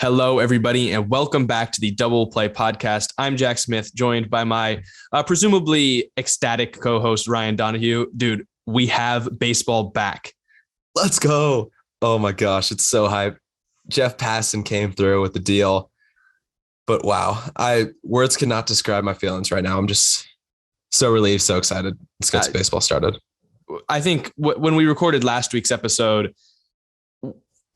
Hello, everybody, and welcome back to the Double Play Podcast. I'm Jack Smith, joined by my presumably ecstatic co-host, Ryan Donahue. Dude, we have baseball back. Let's go. Oh my gosh, it's so hype. Jeff Passan came through with the deal. But wow, words cannot describe my feelings right now. I'm just so relieved, so excited. Let's get baseball started. I think when we recorded last week's episode,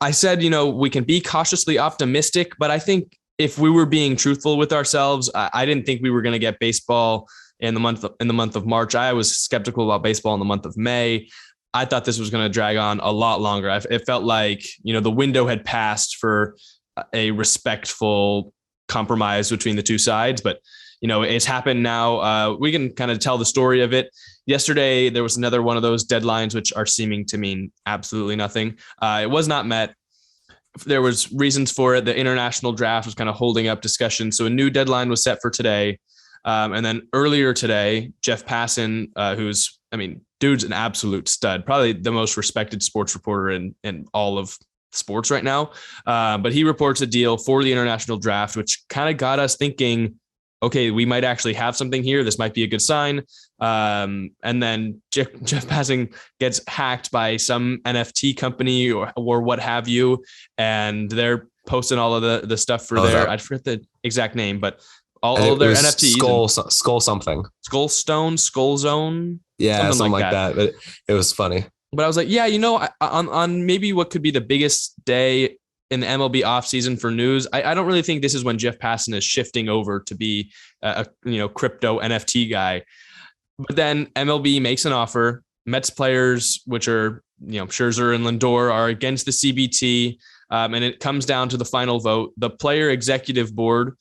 I said, we can be cautiously optimistic, but I think if we were being truthful with ourselves, I didn't think we were going to get baseball in the month of March. I was skeptical about baseball in the month of May. I thought this was going to drag on a lot longer. It felt like, the window had passed for a respectful compromise between the two sides, but it's happened now. We can kind of tell the story of it. Yesterday, there was another one of those deadlines, which are seeming to mean absolutely nothing. It was not met. There was reasons for it. The international draft was kind of holding up discussion. So a new deadline was set for today. And then earlier today, Jeff Passan, dude's an absolute stud, probably the most respected sports reporter in all of sports right now. But he reports a deal for the international draft, which kind of got us thinking, okay, we might actually have something here. This might be a good sign. And then Jeff Passan gets hacked by some NFT company or what have you. And they're posting all of the stuff for I forget the exact name, but all of their NFTs. Skull something. Skull Stone, Skull Zone. Yeah, something like that. But it was funny. But I was like, on maybe what could be the biggest day in the MLB offseason for news, I don't really think this is when Jeff Passan is shifting over to be a crypto NFT guy. But then MLB makes an offer. Mets players, which are Scherzer and Lindor, are against the CBT, and it comes down to the final vote. The player executive board,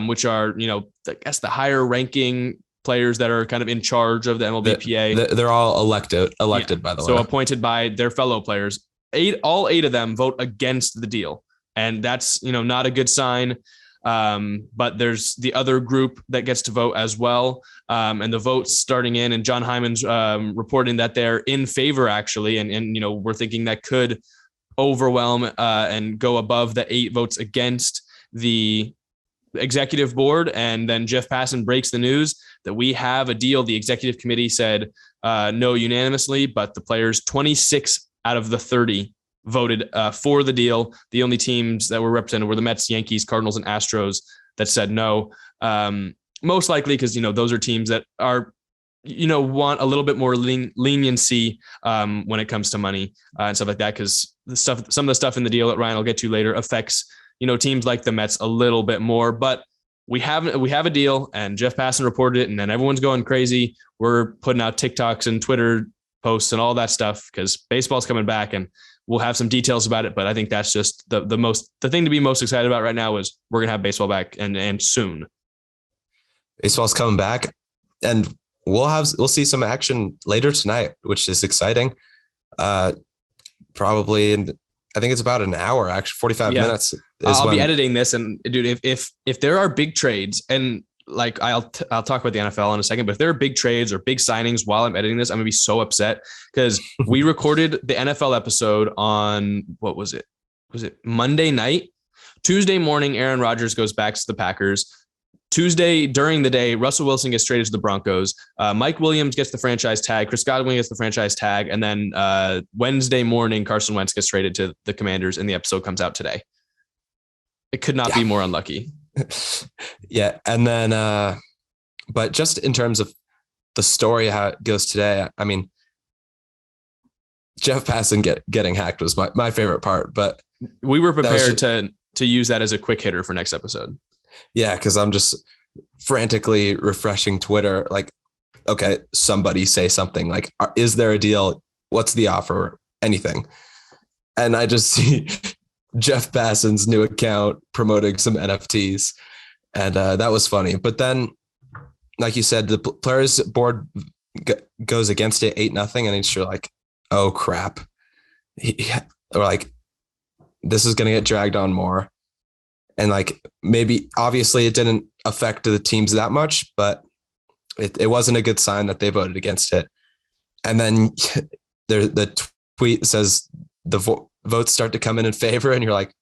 which are I guess the higher ranking players that are kind of in charge of the MLBPA. They're all elected by the way. So appointed by their fellow players. All eight of them vote against the deal. And that's, not a good sign. But there's the other group that gets to vote as well. And the votes starting in, and John Hyman's reporting that they're in favor actually. And we're thinking that could overwhelm and go above the 8 votes against the executive board. And then Jeff Passan breaks the news that we have a deal. The executive committee said no unanimously, but the players 26 out of the 30 voted for the deal. The only teams that were represented were the Mets, Yankees, Cardinals, and Astros that said no. Most likely because, those are teams that are, want a little bit more leniency when it comes to money and stuff like that. Because some of the stuff in the deal that Ryan will get to later affects, teams like the Mets a little bit more. But we have a deal, and Jeff Passan reported it, and then everyone's going crazy. We're putting out TikToks and Twitter posts and all that stuff because baseball's coming back, and we'll have some details about it. But I think that's just the thing to be most excited about right now is we're going to have baseball back and soon. Baseball's coming back, and we'll see some action later tonight, which is exciting. Probably I think it's about an hour, actually 45 minutes. I'll be editing this, and dude, if there are big trades, and like I'll talk about the NFL in a second, but if there are big trades or big signings while I'm editing this, I'm gonna be so upset because we recorded the NFL episode on what was it? Was it Monday night? Tuesday morning, Aaron Rodgers goes back to the Packers. Tuesday during the day, Russell Wilson gets traded to the Broncos. Mike Williams gets the franchise tag. Chris Godwin gets the franchise tag. And then Wednesday morning, Carson Wentz gets traded to the Commanders, and the episode comes out today. It could not be more unlucky. Yeah. And then, but just in terms of the story, how it goes today, I mean, Jeff Passan getting hacked was my favorite part, but we were prepared to use that as a quick hitter for next episode. Yeah, because I'm just frantically refreshing Twitter. Like, okay, somebody say something. Like, is there a deal? What's the offer? Anything. And I just see Jeff Passan's new account promoting some NFTs. And that was funny. But then, like you said, the players board goes against it 8-0. And it's like, oh, crap. Or like, this is going to get dragged on more. And like, maybe obviously it didn't affect the teams that much, but it wasn't a good sign that they voted against it. And then the tweet says the votes start to come in favor. And you're like,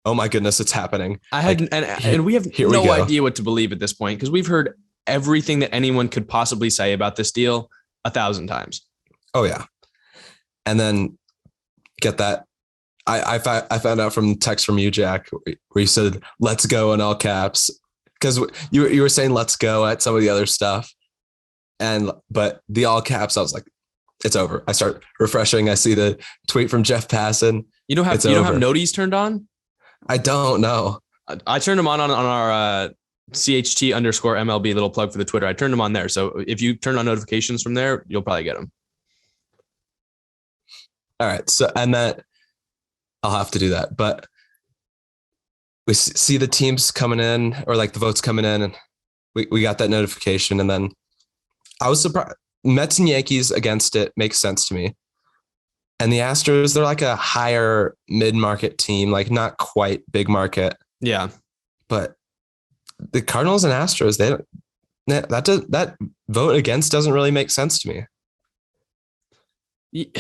oh my goodness, it's happening. I had, and we have no idea what to believe at this point, because we've heard everything that anyone could possibly say about this deal 1,000 times. Oh yeah. And then get that. I found out from text from you, Jack, where you said, let's go in all caps. Because you were saying let's go at some of the other stuff. But the all caps, I was like, it's over. I start refreshing. I see the tweet from Jeff Passan. You don't have noties turned on? I don't know. I turned them on our CHT _ MLB, little plug for the Twitter. I turned them on there. So if you turn on notifications from there, you'll probably get them. All right. So, and that I'll have to do that, but we see the teams coming in, or like the votes coming in, and we got that notification. And then I was surprised. Mets and Yankees against it makes sense to me. And the Astros, they're like a higher mid-market team, like not quite big market. Yeah. But the Cardinals and Astros, that vote against doesn't really make sense to me.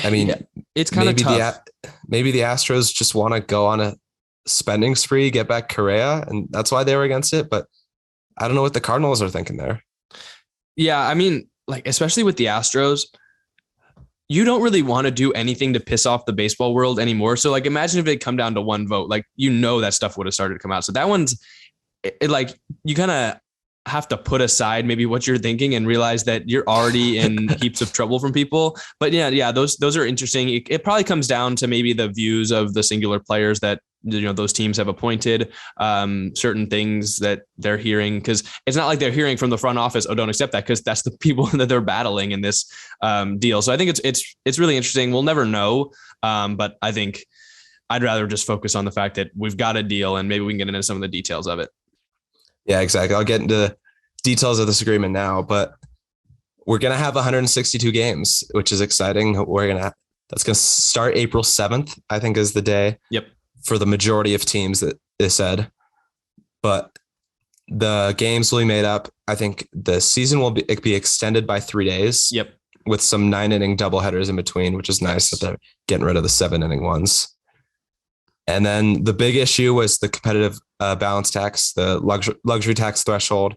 I mean, it's kind of tough. Maybe the Astros just want to go on a spending spree, get back Correa, and that's why they were against it. But I don't know what the Cardinals are thinking there. Yeah, I mean, like, especially with the Astros, you don't really want to do anything to piss off the baseball world anymore. So, like, imagine if they come down to one vote, like, that stuff would have started to come out. So that one's like, you kind of have to put aside maybe what you're thinking and realize that you're already in heaps of trouble from people. But yeah, those are interesting. It probably comes down to maybe the views of the singular players that, those teams have appointed, certain things that they're hearing, because it's not like they're hearing from the front office, oh, don't accept that, because that's the people that they're battling in this deal. So I think it's really interesting. We'll never know. But I think I'd rather just focus on the fact that we've got a deal, and maybe we can get into some of the details of it. Yeah, exactly. I'll get into details of this agreement now, but we're going to have 162 games, which is exciting. That's going to start April 7th, I think is the day. Yep. For the majority of teams that they said, but the games will be made up. I think the season will be extended by 3 days. Yep. With some 9-inning doubleheaders in between, which is nice that they're getting rid of the 7-inning ones. And then the big issue was the competitive balance tax, the luxury tax threshold.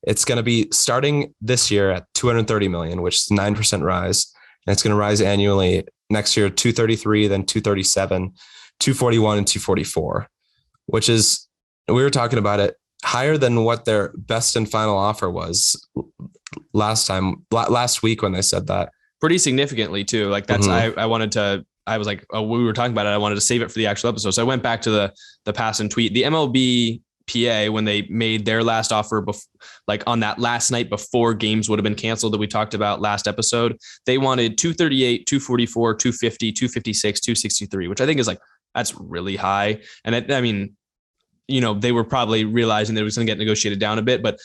It's going to be starting this year at $230 million, which is a 9% rise. And it's going to rise annually next year, 233, then 237, 241, and 244, which is, we were talking about it, higher than what their best and final offer was last week when they said that. Pretty significantly too. Like that's, I was like, oh, we were talking about it. I wanted to save it for the actual episode. So I went back to the Passan tweet. The MLB PA, when they made their last offer, like on that last night before games would have been canceled that we talked about last episode, they wanted 238, 244, 250, 256, 263, which I think is like, that's really high. And they were probably realizing that it was going to get negotiated down a bit, but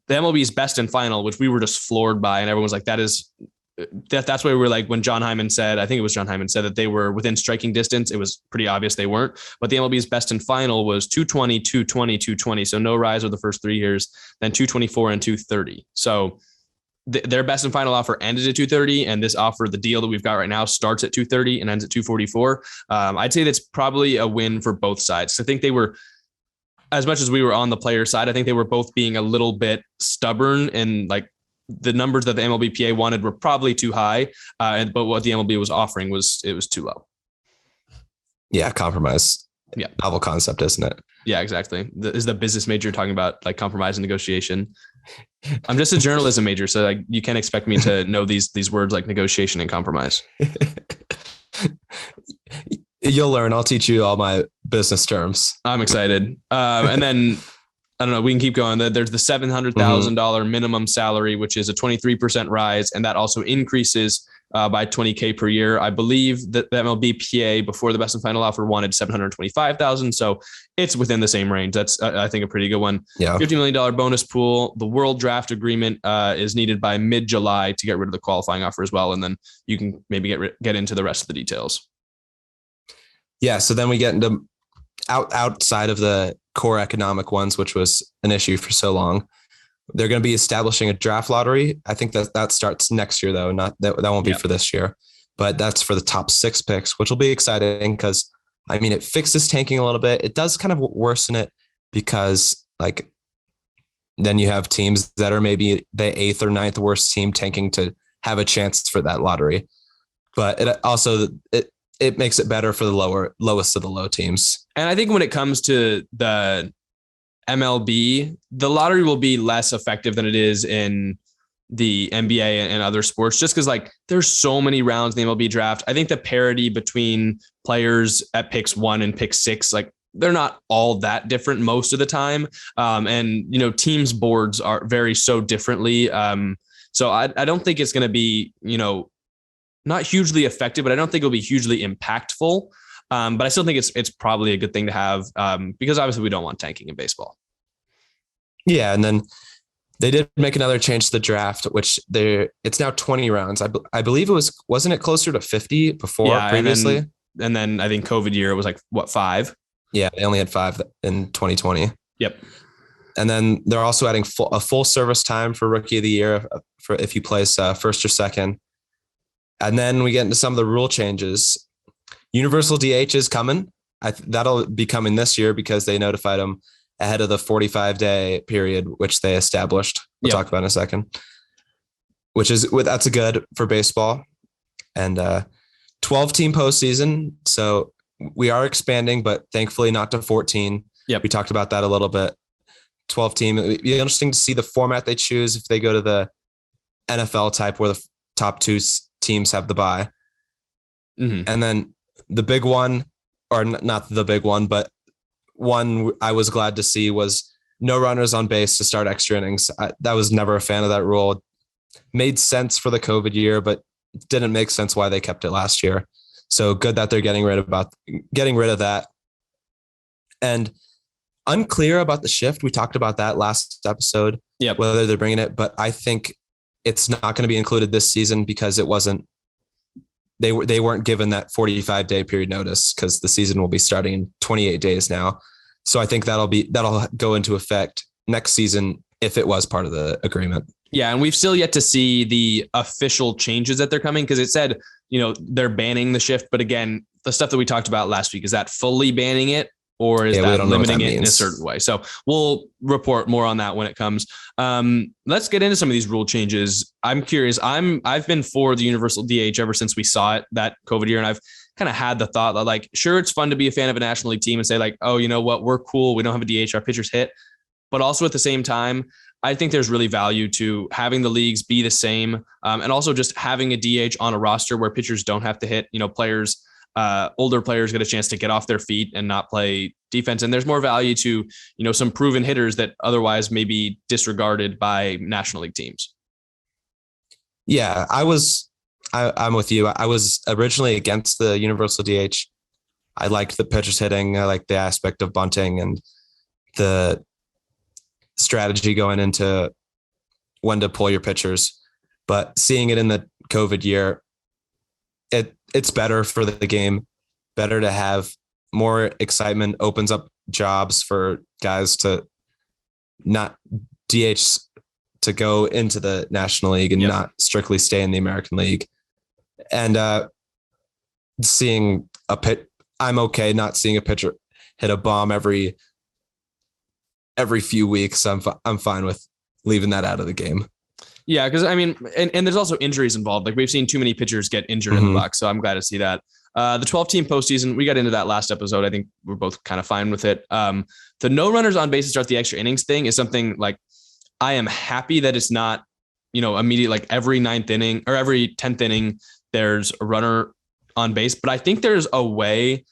the MLB's best and final, which we were just floored by, and everyone was like, that's why we were like, when John Hyman said, I think it was John Hyman said that they were within striking distance, it was pretty obvious they weren't, but the MLB's best and final was 220, 220, 220. So no rise over the first 3 years, then 224 and 230. So their best and final offer ended at 230, and this offer, the deal that we've got right now, starts at 230 and ends at 244. I'd say that's probably a win for both sides. I think they were, as much as we were on the player side, I think they were both being a little bit stubborn, and like the numbers that the MLB PA wanted were probably too high. But what the MLB was offering was too low. Yeah. Compromise. Yeah. Novel concept, isn't it? Yeah, exactly. Is the business major talking about like compromise and negotiation? I'm just a journalism major, so like you can't expect me to know these words like negotiation and compromise. You'll learn. I'll teach you all my business terms. I'm excited. And then I don't know, we can keep going. There's the $700,000 minimum salary, which is a 23% rise, and that also increases by $20K per year. I believe that the MLB PA before the best and final offer wanted $725,000. So it's within the same range. That's, I think, a pretty good one. Yeah. $50 million bonus pool. The world draft agreement is needed by mid-July to get rid of the qualifying offer as well. And then you can maybe get into the rest of the details. Yeah. So then we get into outside of the core economic ones, which was an issue for so long. They're going to be establishing a draft lottery. I think that starts next year, though. Not that won't be for this year, but that's for the top 6 picks, which will be exciting because I mean, it fixes tanking a little bit. It does kind of worsen it because like then you have teams that are maybe the 8th or 9th worst team tanking to have a chance for that lottery. But it also it makes it better for the lowest of the low teams. And I think when it comes to the MLB, the lottery will be less effective than it is in the NBA and other sports, just because like there's so many rounds in the MLB draft. I think the parity between players at picks 1 and pick 6, like they're not all that different most of the time. And, you know, teams boards vary so differently. So I don't think it's going to be, you know, not hugely effective, but I don't think it'll be hugely impactful. But I still think it's probably a good thing to have because obviously we don't want tanking in baseball. Yeah. And then they did make another change to the draft, which it's now 20 rounds. I believe wasn't it closer to 50 before previously? And then I think COVID year, it was like, what, 5? Yeah, they only had 5 in 2020. Yep. And then they're also adding a full service time for Rookie of the Year for if you place first or second. And then we get into some of the rule changes. Universal DH is coming. That'll be coming this year because they notified them ahead of the 45-day period, which they established. We'll talk about in a second. That's a good for baseball. And 12-team postseason. So we are expanding, but thankfully not to 14. Yep. We talked about that a little bit. 12-team. It'd be interesting to see the format they choose if they go to the NFL type where the top 2 teams have the bye. Mm-hmm. And then the big one, or not the big one, but one I was glad to see was no runners on base to start extra innings. That was never a fan of that rule. Made sense for the COVID year, but didn't make sense why they kept it last year. So good that they're getting rid of that. And unclear about the shift. We talked about that last episode, whether they're bringing it, but I think it's not going to be included this season because they weren't given that 45-day period notice because the season will be starting in 28 days now. So I think that'll go into effect next season if it was part of the agreement. Yeah. And we've still yet to see the official changes that they're coming because it said, you know, they're banning the shift. But again, the stuff that we talked about last week, is that fully banning it or is that limiting it in a certain way? So we'll report more on that when it comes. Let's get into some of these rule changes. I'm curious. I've been for the universal DH ever since we saw it that COVID year. And I've kind of had the thought that like, sure, it's fun to be a fan of a National League team and say like, oh, you know what? We're cool. We don't have a DH. Our pitchers hit. But also at the same time, I think there's really value to having the leagues be the same. And also just having a DH on a roster where pitchers don't have to hit, you know, players, older players get a chance to get off their feet and not play defense. And there's more value to, you know, some proven hitters that otherwise may be disregarded by National League teams. Yeah, I'm with you. I was originally against the universal DH. I liked the pitchers hitting. I liked the aspect of bunting and the strategy going into when to pull your pitchers. But seeing it in the COVID year, it's better for the game, better to have more excitement, opens up jobs for guys to not DH to go into the National League and not strictly stay in the American League. And seeing I'm okay not seeing a pitcher hit a bomb every few weeks. I'm fine with leaving that out of the game. Yeah, because I mean, and there's also injuries involved. Like we've seen too many pitchers get injured in the box, so I'm glad to see that. The 12-team postseason, we got into that last episode. I think we're both kind of fine with it. The no runners on base to start the extra innings thing is something like I am happy that it's not, you know, immediate, like every 9th inning or every 10th inning, there's a runner on base. But I think there's a way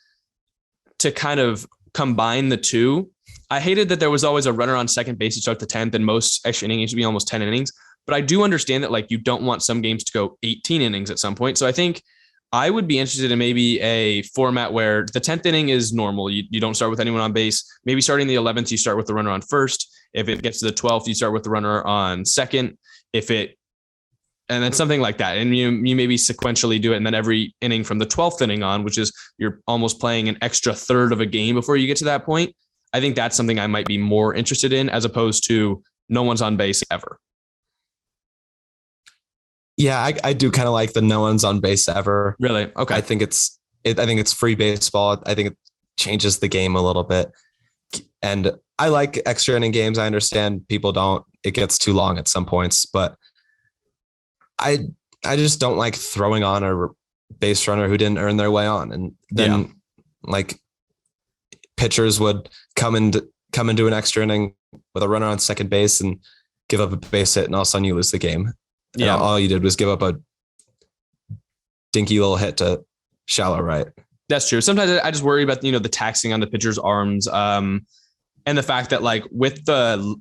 to kind of combine the two. I hated that there was always a runner on second base to start the 10th, and most extra innings used to be almost 10 innings. But I do understand that like you don't want some games to go 18 innings at some point. So I think I would be interested in maybe a format where the 10th inning is normal. You don't start with anyone on base. Maybe starting the 11th, you start with the runner on first. If it gets to the 12th, you start with the runner on second. And then something like that. And you maybe sequentially do it. And then every inning from the 12th inning on, which is you're almost playing an extra third of a game before you get to that point. I think that's something I might be more interested in as opposed to no one's on base ever. Yeah, I do kind of like the no one's on base ever. Really? Okay. I think it's I think it's free baseball. I think it changes the game a little bit. And I like extra inning games. I understand people don't. It gets too long at some points, but I just don't like throwing on a base runner who didn't earn their way on. And then like pitchers would come into an extra inning with a runner on second base and give up a base hit, and all of a sudden you lose the game. And all you did was give up a dinky little hit to shallow right. That's true. Sometimes I just worry about, the taxing on the pitcher's arms, and the fact that like with the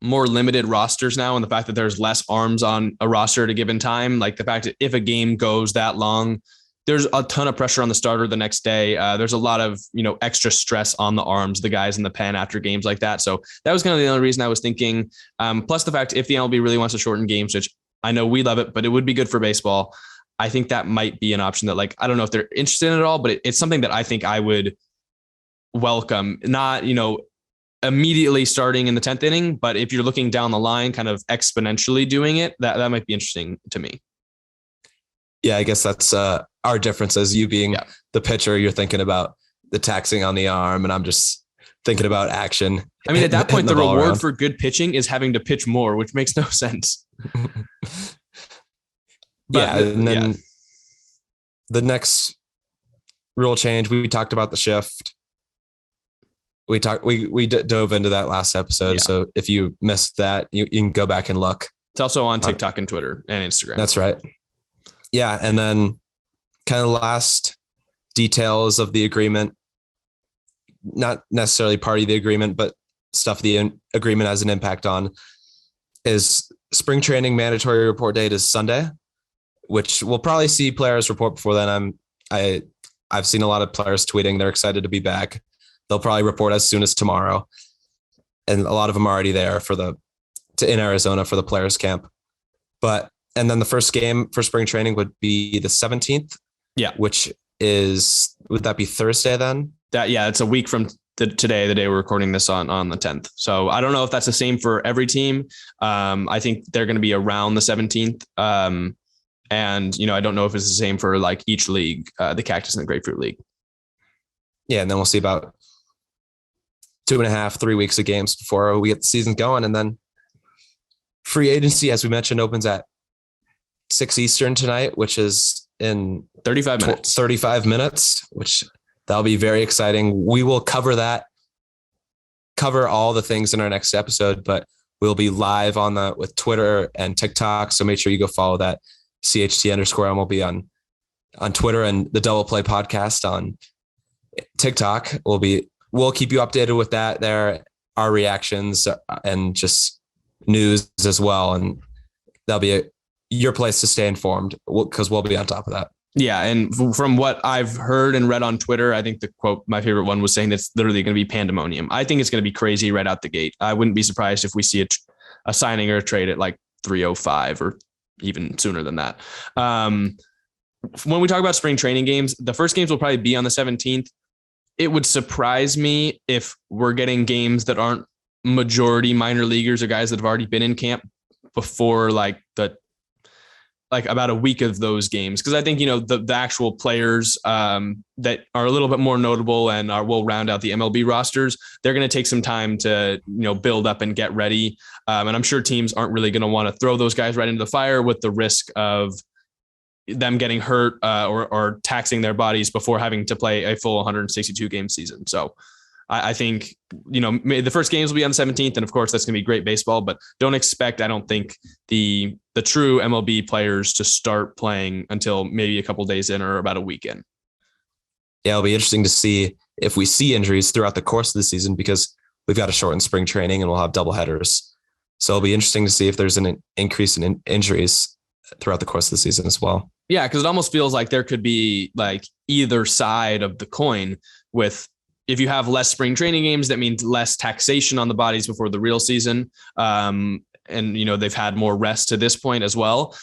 more limited rosters now, and the fact that there's less arms on a roster at a given time, like the fact that if a game goes that long, there's a ton of pressure on the starter the next day. There's a lot of, extra stress on the arms, the guys in the pen after games like that. So that was kind of the only reason I was thinking. Plus the fact if the MLB really wants to shorten games, which I know we love it, but it would be good for baseball. I think that might be an option that, like, I don't know if they're interested in it at all, but it's something that I think I would welcome. Not, immediately starting in the 10th inning, but if you're looking down the line, kind of exponentially doing it, that might be interesting to me. Yeah, I guess that's our difference. As you being the pitcher, you're thinking about the taxing on the arm, and I'm just thinking about action. I mean, at that point, the reward for good pitching is having to pitch more, which makes no sense. And then the next rule change, we talked about the shift. We dove into that last episode. Yeah. So if you missed that, you can go back and look. It's also on TikTok and Twitter and Instagram. That's right. Yeah. And then kind of last details of the agreement, not necessarily part of the agreement, but stuff the agreement has an impact on, is spring training mandatory report date is Sunday, which we'll probably see players report before then. I've seen a lot of players tweeting they're excited to be back. They'll probably report as soon as tomorrow. And a lot of them are already there in Arizona for the players camp. And then the first game for spring training would be the 17th. Yeah. Which would that be Thursday then? It's a week from today, the day we're recording this on the 10th. So I don't know if that's the same for every team. I think they're going to be around the 17th. And, I don't know if it's the same for like each league, the Cactus and the Grapefruit League. Yeah. And then we'll see about 2.5-3 weeks of games before we get the season going. And then free agency, as we mentioned, opens at 6 Eastern tonight, which is in 35 minutes, which that'll be very exciting. We will cover all the things in our next episode, but we'll be live with Twitter and TikTok. So make sure you go follow that CHT_MLB on Twitter, and the Double Play podcast on TikTok. We'll keep you updated with that there, our reactions and just news as well. And that'll be your place to stay informed because we'll be on top of that. Yeah. And from what I've heard and read on Twitter, I think the quote, my favorite one, was saying that's literally going to be pandemonium. I think it's going to be crazy right out the gate. I wouldn't be surprised if we see a signing or a trade at like 3:05 or even sooner than that. When we talk about spring training games, the first games will probably be on the 17th. It would surprise me if we're getting games that aren't majority minor leaguers or guys that have already been in camp before like about a week of those games. Cause I think, the actual players that are a little bit more notable and will round out the MLB rosters, they're going to take some time to, build up and get ready. And I'm sure teams aren't really going to want to throw those guys right into the fire with the risk of them getting hurt or taxing their bodies before having to play a full 162 game season. So I think, the first games will be on the 17th. And of course that's going to be great baseball, but don't expect, I don't think the true MLB players to start playing until maybe a couple days in or about a week in. Yeah. It'll be interesting to see if we see injuries throughout the course of the season, because we've got a shortened spring training and we'll have double headers. So it'll be interesting to see if there's an increase in injuries throughout the course of the season as well. Yeah, because it almost feels like there could be like either side of the coin with, if you have less spring training games, that means less taxation on the bodies before the real season. And, they've had more rest to this point as well.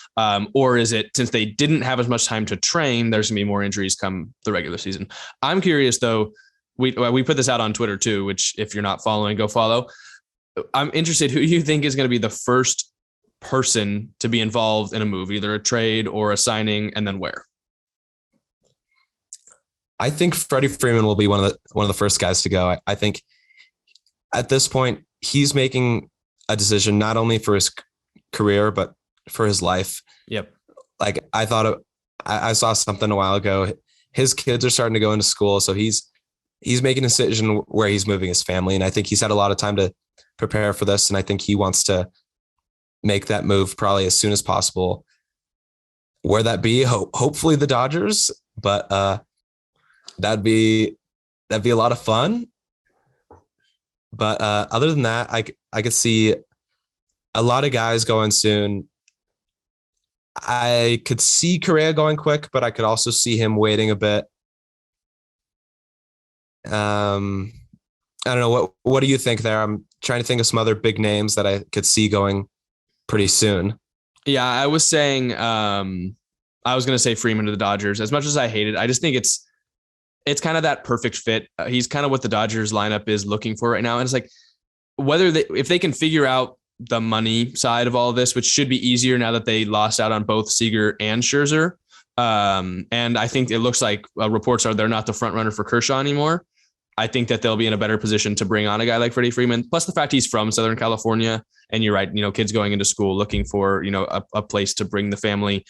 Or is it, since they didn't have as much time to train, there's gonna be more injuries come the regular season. I'm curious though, we put this out on Twitter too, which if you're not following, go follow. I'm interested who you think is going to be the first person to be involved in a move, either a trade or a signing, and then where? I think Freddie Freeman will be one of the first guys to go. I think at this point he's making a decision not only for his career but for his life. Yep. Like I saw something a while ago. His kids are starting to go into school, so he's making a decision where he's moving his family, and I think he's had a lot of time to prepare for this, and I think he wants to make that move probably as soon as possible. Where that be? Hopefully the Dodgers, but that'd be a lot of fun. But other than that, I could see a lot of guys going soon. I could see Correa going quick, but I could also see him waiting a bit. I don't know. What do you think there? I'm trying to think of some other big names that I could see going pretty soon. Yeah, I was saying, I was going to say Freeman to the Dodgers. As much as I hate it, I just think it's kind of that perfect fit. He's kind of what the Dodgers lineup is looking for right now. And it's like, if they can figure out the money side of all of this, which should be easier now that they lost out on both Seager and Scherzer. And I think it looks like reports are they're not the front runner for Kershaw anymore. I think that they'll be in a better position to bring on a guy like Freddie Freeman. Plus the fact he's from Southern California, and you're right, kids going into school looking for, a place to bring the family.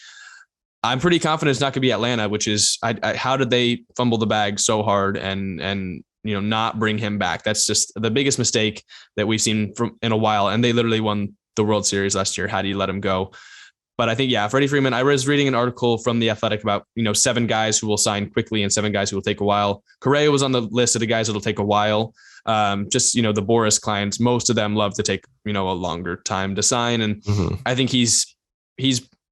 I'm pretty confident it's not going to be Atlanta, which is how did they fumble the bag so hard and not bring him back? That's just the biggest mistake that we've seen in a while. And they literally won the World Series last year. How do you let him go? But I think, Freddie Freeman, I was reading an article from The Athletic about, 7 guys who will sign quickly and 7 guys who will take a while. Correa was on the list of the guys that'll take a while. The Boris clients, most of them love to take, a longer time to sign. And I think he's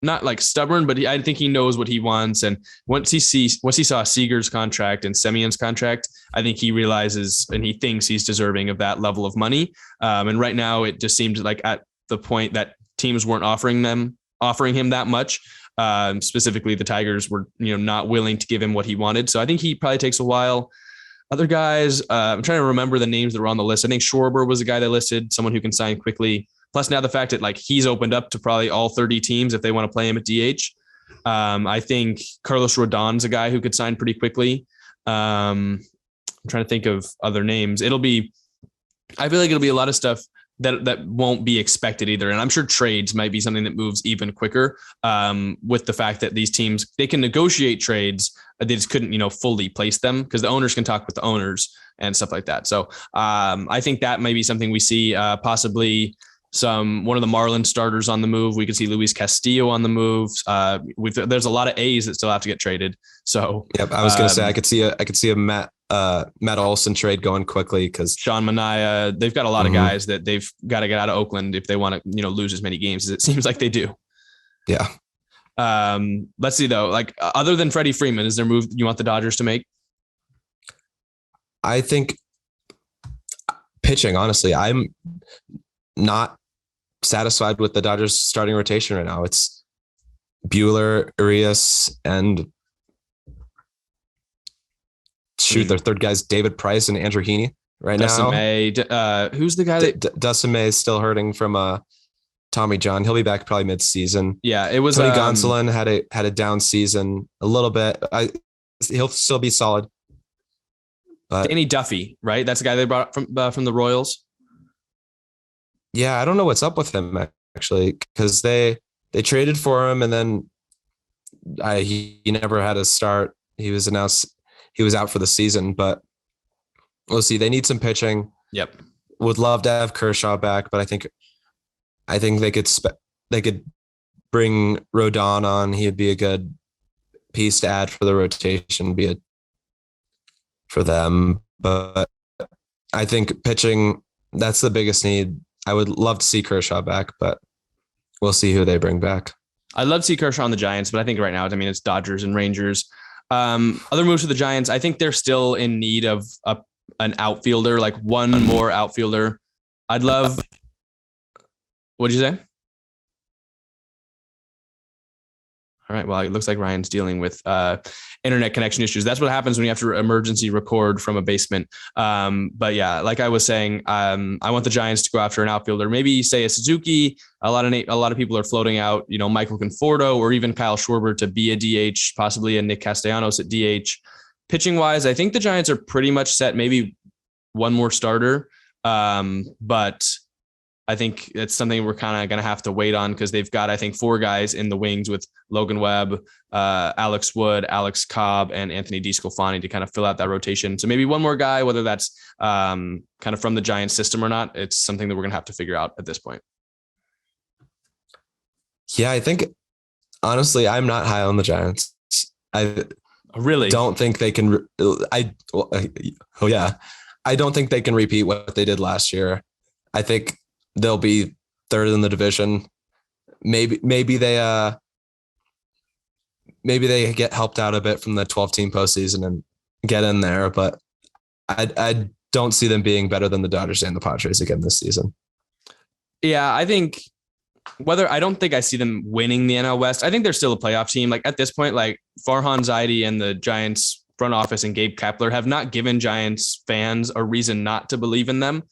not like stubborn, but I think he knows what he wants. And once he saw Seager's contract and Semion's contract, I think he realizes and he thinks he's deserving of that level of money. And right now it just seemed like at the point that teams weren't offering him that much. Specifically the Tigers were, not willing to give him what he wanted. So I think he probably takes a while. Other guys, I'm trying to remember the names that were on the list. I think Schwarber was a guy that listed, someone who can sign quickly. Plus now the fact that like he's opened up to probably all 30 teams if they want to play him at DH. I think Carlos Rodon's a guy who could sign pretty quickly. I'm trying to think of other names. I feel like it'll be a lot of stuff that won't be expected either. And I'm sure trades might be something that moves even quicker with the fact that these teams, they can negotiate trades. They just couldn't, fully place them because the owners can talk with the owners and stuff like that. So I think that may be something we see possibly one of the Marlins starters on the move. We could see Luis Castillo on the move. There's a lot of A's that still have to get traded. So yep, I was going to say I could see a Matt Olson trade going quickly because Sean Manaea. They've got a lot of guys that they've got to get out of Oakland if they want to lose as many games as it seems like they do. Yeah. Let's see though. Like other than Freddie Freeman, is there a move you want the Dodgers to make? I think pitching. Honestly, I'm not satisfied with the Dodgers starting rotation right now. It's Buehler, Urias, and their third guy's David Price and Andrew Heaney right Dustin now. May, who's the guy that Dustin May is still hurting from Tommy John. He'll be back probably mid-season. Yeah, it was Tony Gonsolin had a down season a little bit. He'll still be solid. But Danny Duffy, right? That's the guy they brought from the Royals. Yeah, I don't know what's up with him actually, because they traded for him and then he never had a start. He was announced he was out for the season, but we'll see. They need some pitching. Yep. Would love to have Kershaw back, but I think they could bring Rodon on. He'd be a good piece to add for the rotation, for them. But I think pitching, that's the biggest need. I would love to see Kershaw back, but we'll see who they bring back. I'd love to see Kershaw on the Giants, but I think right now, it's Dodgers and Rangers. Other moves for the Giants, I think they're still in need of an outfielder, like one more outfielder. I'd love. What'd you say? All right. Well, it looks like Ryan's dealing with internet connection issues. That's what happens when you have to emergency record from a basement. But yeah, like I was saying, I want the Giants to go after an outfielder. Maybe say a Suzuki. A lot of people are floating out, Michael Conforto or even Kyle Schwarber to be a DH, possibly a Nick Castellanos at DH. pitching wise, I think the Giants are pretty much set. Maybe one more starter. But I think it's something we're kind of going to have to wait on because they've got, I think, 4 guys in the wings with Logan Webb, Alex Wood, Alex Cobb, and Anthony DeSclafani to kind of fill out that rotation. So maybe one more guy, whether that's kind of from the Giants system or not, it's something that we're going to have to figure out at this point. Yeah, I think, honestly, I'm not high on the Giants. I really don't think they can. I don't think they can repeat what they did last year. I think they'll be 3rd in the division. Maybe they get helped out a bit from the 12-team postseason and get in there, but I don't see them being better than the Dodgers and the Padres again this season. Yeah, I think I don't think I see them winning the NL West. I think they're still a playoff team. Like at this point, like Farhan Zaidi and the Giants front office and Gabe Kapler have not given Giants fans a reason not to believe in them.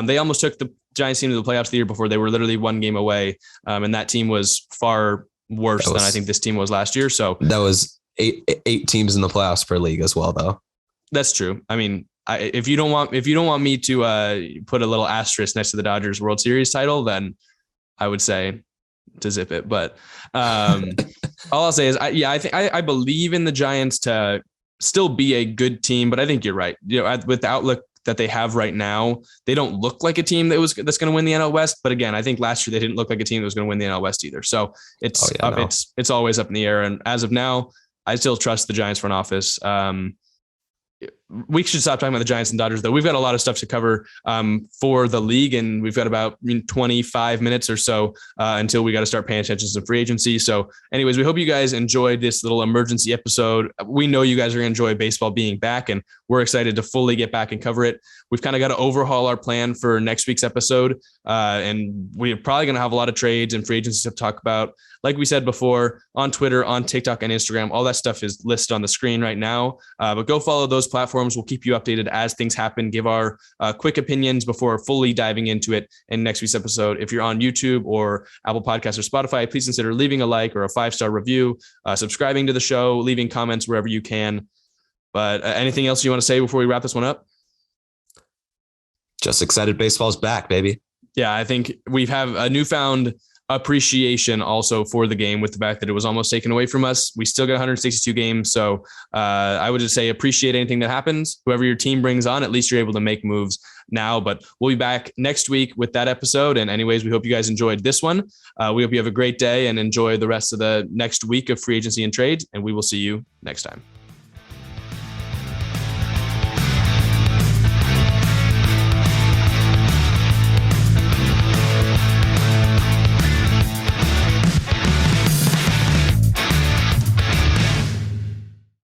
They almost took the Giants team to the playoffs the year before. They were literally 1 game away. And that team was far worse than I think this team was last year. So that was eight teams in the playoffs per league as well, though. That's true. I mean, if you don't want me to put a little asterisk next to the Dodgers World Series title, then I would say to zip it. But all I'll say is, I believe in the Giants to still be a good team. But I think you're right. With the outlook that they have right now, they don't look like a team that's going to win the NL West. But again, I think last year they didn't look like a team that was going to win the NL West either. So it's always up in the air. And as of now, I still trust the Giants front office. We should stop talking about the Giants and Dodgers, though. We've got a lot of stuff to cover for the league, and we've got about 25 minutes or so until we got to start paying attention to free agency. So anyways, we hope you guys enjoyed this little emergency episode. We know you guys are going to enjoy baseball being back, and we're excited to fully get back and cover it. We've kind of got to overhaul our plan for next week's episode, and we're probably going to have a lot of trades and free agency to talk about. Like we said before, on Twitter, on TikTok, and Instagram, all that stuff is listed on the screen right now. But go follow those platforms. We'll keep you updated as things happen, give our quick opinions before fully diving into it in next week's episode. If you're on YouTube or Apple Podcasts or Spotify, please consider leaving a like or a 5-star review, subscribing to the show, leaving comments wherever you can. But anything else you want to say before we wrap this one up? Just excited baseball's back, baby. Yeah, I think we have a newfound appreciation also for the game with the fact that it was almost taken away from us. We still got 162 games. So I would just say appreciate anything that happens. Whoever your team brings on, at least you're able to make moves now. But we'll be back next week with that episode. And anyways, we hope you guys enjoyed this one. We hope you have a great day and enjoy the rest of the next week of free agency and trades. And we will see you next time.